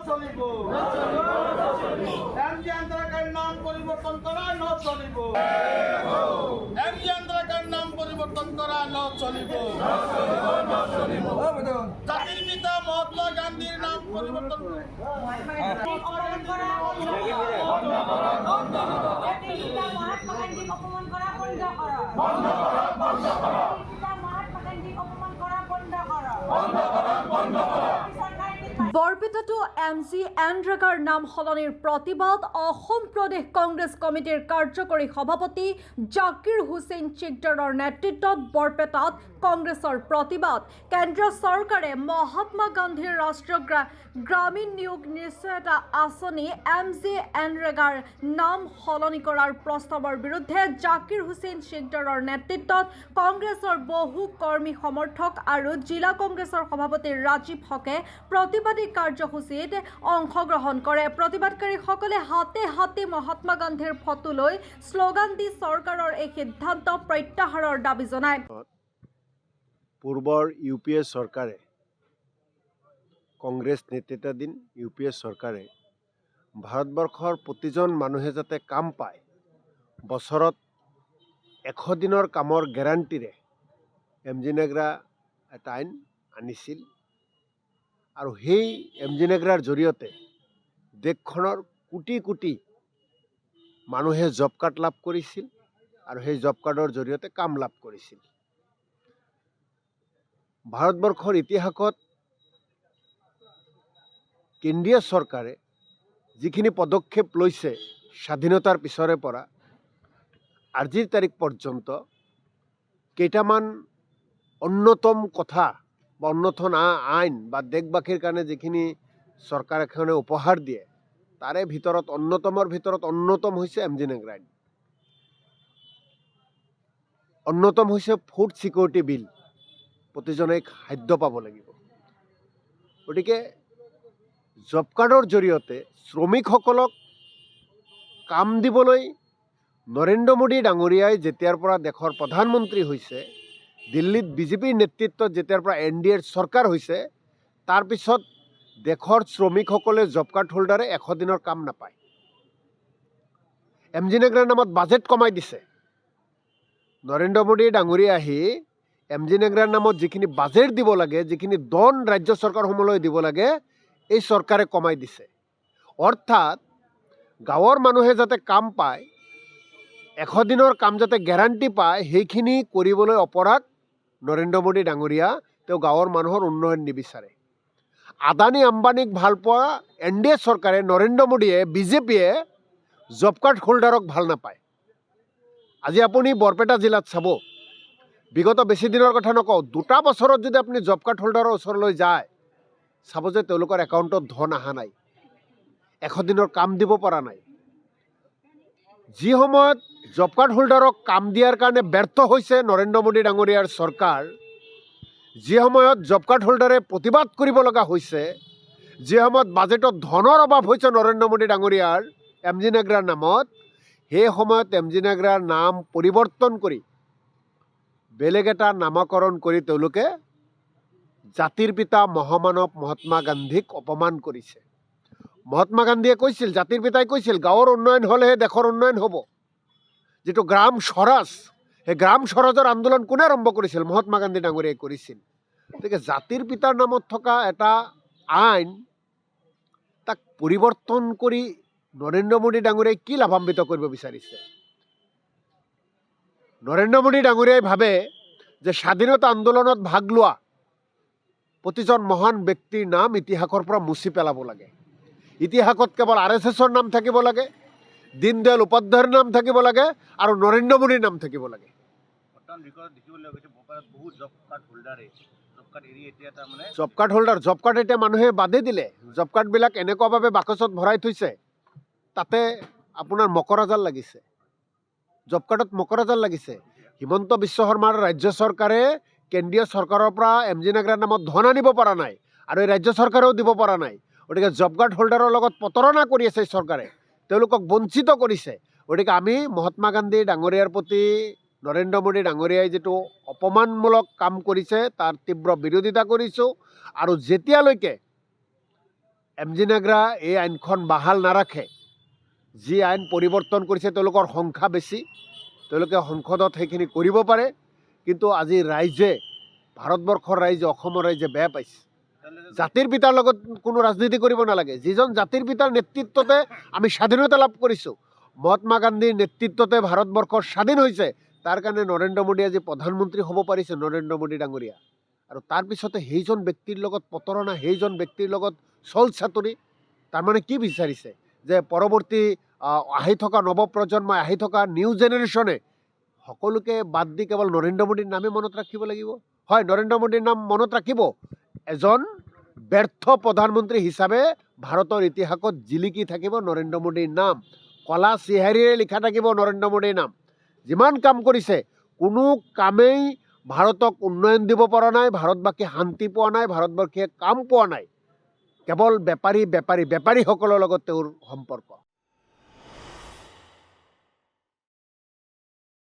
চলিব এমজি আন্দ্রাকার নাম পরিবর্তন করা ন চলিব এমজি আন্দ্রাকার নাম পরিবর্তন করা ন চলিব জাতির পিতা মহাত্মা গান্ধীর নাম পরিবর্তন বৰপেটাতো এমজি এনৰেগাৰ নাম সলনিৰ প্ৰতিবাদ অসম প্ৰদেশ কংগ্ৰেছ কমিটিৰ কাৰ্যকৰী সভাপতি জাকিৰ হুছেইন চিকদাৰৰ নেতৃত্বত বৰপেটাত কংগ্ৰেছৰ প্ৰতিবাদ। কেন্দ্ৰীয় চৰকাৰে মহাত্মা গান্ধীৰ ৰাষ্ট্ৰীয় গ্ৰামীণ নিয়োগ নিশ্চয়তা আঁচনি এমজি এনৰেগাৰ নাম সলনি কৰাৰ প্ৰস্তাৱৰ বিৰুদ্ধে জাকিৰ হুছেইন চিকদাৰৰ নেতৃত্বত কংগ্ৰেছৰ বহু কৰ্মী সমৰ্থক আৰু জিলা কংগ্ৰেছৰ সভাপতি ৰাজীৱ হকে প্ৰতিবাদী কাৰ্যসূচীত অংশগ্ৰহণ কৰে। প্ৰতিবাদকাৰীসকলে হাতে হাতে মহাত্মা গান্ধীৰ ফটো লৈ শ্লোগান দি চৰকাৰৰ এই সিদ্ধান্ত প্ৰত্যাহাৰৰ দাবী জনায়। পূৰ্বৰ ইউপিএ চৰকাৰে কংগ্ৰেছ নেতৃত্বাধীন ইউপিএ চৰকাৰে ভাৰতবৰ্ষৰ প্ৰতিজন মানুহে যাতে কাম পায়, বছৰত 100 দিনৰ কামৰ গেৰাণ্টিৰে এমজি নেগ্ৰা এটা আইন আনিছিল আৰু সেই এমজি নেগ্ৰাৰ জৰিয়তে দেশখনৰ কোটি কোটি মানুহে জব কাৰ্ড লাভ কৰিছিল আৰু সেই জব কাৰ্ডৰ জৰিয়তে কাম লাভ কৰিছিল। ভাৰতবৰ্ষৰ ইতিহাসত কেন্দ্ৰীয় চৰকাৰে যিখিনি পদক্ষেপ লৈছে স্বাধীনতাৰ পিছৰে পৰা আজিৰ তাৰিখ পৰ্যন্ত কেইটামান অন্যতম কথা বা অন্যতম আইন বা দেশবাসীৰ কাৰণে যিখিনি চৰকাৰ এখনে উপহাৰ দিয়ে তাৰে ভিতৰত অন্যতম হৈছে এমজি নেগ্ৰা আইন, অন্যতম হৈছে ফুড ছিকিউৰিটি বিল। প্ৰতিজনে খাদ্য পাব লাগিব। গতিকে জব কাৰ্ডৰ জৰিয়তে শ্ৰমিকসকলক কাম দিবলৈ নৰেন্দ্ৰ মোদী ডাঙৰীয়াই যেতিয়াৰ পৰা দেশৰ প্ৰধানমন্ত্ৰী হৈছে, দিল্লীত বিজেপিৰ নেতৃত্বত যেতিয়াৰ পৰা NDA চৰকাৰ হৈছে, তাৰপিছত দেশৰ শ্ৰমিকসকলে জব কাৰ্ড হোল্ডাৰে 100 দিনৰ কাম নাপায়। এমজি নেগ্ৰাৰ নামত বাজেট কমাই দিছে। নৰেন্দ্ৰ মোদী ডাঙৰীয়া আহি এমজি নেগ্ৰাৰ নামত যিখিনি বাজেট দিব লাগে, যিখিনি ধন ৰাজ্য চৰকাৰসমূহলৈ দিব লাগে, এই চৰকাৰে কমাই দিছে। অৰ্থাৎ গাঁৱৰ মানুহে যাতে কাম পায়, 100 দিনৰ কাম যাতে গেৰাণ্টি পায়, সেইখিনি কৰিবলৈ অপৰাগ নৰেন্দ্ৰ মোদী ডাঙৰীয়া। তেওঁ গাঁৱৰ মানুহৰ উন্নয়ন নিবিচাৰে। আদানী আম্বানীক ভাল পোৱা NDA চৰকাৰে, নৰেন্দ্ৰ মোদীয়ে, বিজেপিয়ে জব কাৰ্ড হোল্ডাৰক ভাল নাপায়। আজি আপুনি বৰপেটা জিলাত চাব, বিগত বেছি দিনৰ কথা নকওঁ, 2টা বছৰত যদি আপুনি জব কাৰ্ড হোল্ডাৰৰ ওচৰলৈ যায়, চাব যে তেওঁলোকৰ একাউণ্টত ধন অহা নাই, 100 দিনৰ কাম দিব পৰা নাই। যি সময়ত জব কাৰ্ড হোল্ডাৰক কাম দিয়াৰ কাৰণে ব্যৰ্থ হৈছে নৰেন্দ্ৰ মোদী ডাঙৰীয়াৰ চৰকাৰ, যি সময়ত জব কাৰ্ড হোল্ডাৰে প্ৰতিবাদ কৰিব লগা হৈছে, যি সময়ত বাজেটত ধনৰ অভাৱ হৈছে নৰেন্দ্ৰ মোদী ডাঙৰীয়াৰ এমজি নেগ্ৰাৰ নামত, সেই সময়ত এমজি নেগ্ৰাৰ নাম পৰিৱৰ্তন কৰি বেলেগ এটা নামকৰণ কৰি তেওঁলোকে জাতিৰ পিতা মহামানৱ মহাত্মা গান্ধীক অপমান কৰিছে। মহাত্মা গান্ধীয়ে কৈছিল, জাতিৰ পিতাই কৈছিল, গাঁৱৰ উন্নয়ন হ'লেহে দেশৰ উন্নয়ন হ'ব। যিটো গ্ৰাম স্বৰাজ, সেই গ্ৰাম স্বৰাজৰ আন্দোলন কোনে আৰম্ভ কৰিছিল? মহাত্মা গান্ধী ডাঙৰীয়াই কৰিছিল। গতিকে জাতিৰ পিতাৰ নামত থকা এটা আইন, তাক পৰিৱৰ্তন কৰি নৰেন্দ্ৰ মোদী ডাঙৰীয়াই কি লাভান্বিত কৰিব বিচাৰিছে? নৰেন্দ্ৰ মোদী ডাঙৰীয়াই ভাবে যে স্বাধীনতা আন্দোলনত ভাগ লোৱা প্ৰতিজন মহান ব্যক্তিৰ নাম ইতিহাসৰ পৰা মুছি পেলাব লাগে। ইতিহাসত কেৱল RSSৰ নাম থাকিব লাগে, দীনদয়াল উপাধ্যায়ৰ নাম থাকিব লাগে আৰু নৰেন্দ্ৰ মোদীৰ নাম থাকিব লাগে। জব কাৰ্ড এতিয়া মানুহে বাদেই দিলে। জব কাৰ্ডবিলাক এনেকুৱাভাৱে বাকচত ভৰাই থৈছে, তাতে আপোনাৰ মকৰাজাল লাগিছে। জব কাৰ্ডত মকৰাজাল লাগিছে। হিমন্ত বিশ্ব শৰ্মাৰ ৰাজ্য চৰকাৰে কেন্দ্ৰীয় চৰকাৰৰ পৰা এমজি নেগ্ৰাৰ নামত ধন আনিব পৰা নাই আৰু এই ৰাজ্য চৰকাৰেও দিব পৰা নাই। গতিকে জব কাৰ্ড হোল্ডাৰৰ লগত প্ৰতাৰণা কৰি আছে চৰকাৰে, তেওঁলোকক বঞ্চিত কৰিছে। গতিকে আমি মহাত্মা গান্ধী ডাঙৰীয়াৰ প্ৰতি নৰেন্দ্ৰ মোদী ডাঙৰীয়াই যেটো অপমানমূলক কাম কৰিছে তাৰ তীব্ৰ বিৰোধিতা কৰিছোঁ। আৰু যেতিয়ালৈকে এম জি নেগ্ৰা এই আইনখন বাহাল নাৰাখে। যি আইন পৰিৱৰ্তন কৰিছে তেওঁলোকৰ সংখ্যা বেছি, তেওঁলোকে সংসদত সেইখিনি কৰিব পাৰে, কিন্তু আজি ৰাইজে, ভাৰতবৰ্ষৰ ৰাইজে, অসমৰ ৰাইজে বেয়া পাইছে। জাতিৰ পিতাৰ লগত কোনো ৰাজনীতি কৰিব নালাগে। যিজন জাতিৰ পিতাৰ নেতৃত্বতে আমি স্বাধীনতা লাভ কৰিছোঁ, মহাত্মা গান্ধীৰ নেতৃত্বতে ভাৰতবৰ্ষ স্বাধীন হৈছে, তাৰ কাৰণে নৰেন্দ্ৰ মোদী আজি প্ৰধানমন্ত্ৰী হ'ব পাৰিছে, নৰেন্দ্ৰ মোদী ডাঙৰীয়া। আৰু তাৰপিছতে সেইজন ব্যক্তিৰ লগত প্ৰতাৰণা, সেইজন ব্যক্তিৰ লগত চল চাতুৰি। তাৰমানে কি বিচাৰিছে যে পৰৱৰ্তী আহি থকা নৱপ্ৰজন্মই, আহি থকা নিউ জেনেৰেশ্যনে সকলোকে বাদ দি কেৱল নৰেন্দ্ৰ মোদীৰ নামে মনত ৰাখিব লাগিব? হয়, নৰেন্দ্ৰ মোদীৰ নাম মনত ৰাখিব। এজন ব্যৰ্থ প্ৰধানমন্ত্ৰী হিচাপে ভাৰতৰ ইতিহাসত জিলিকি থাকিব নৰেন্দ্ৰ মোদীৰ নাম। কলা চিহাৰীৰে লিখা থাকিব নৰেন্দ্ৰ মোদীৰ নাম। যিমান কাম কৰিছে, কোনো কামেই ভাৰতক উন্নয়ন দিব পৰা নাই, ভাৰতবাসী শান্তি পোৱা নাই, ভাৰতবাসীয়ে কাম পোৱা নাই। কেৱল বেপাৰীসকলৰ লগত তেওঁৰ সম্পৰ্ক।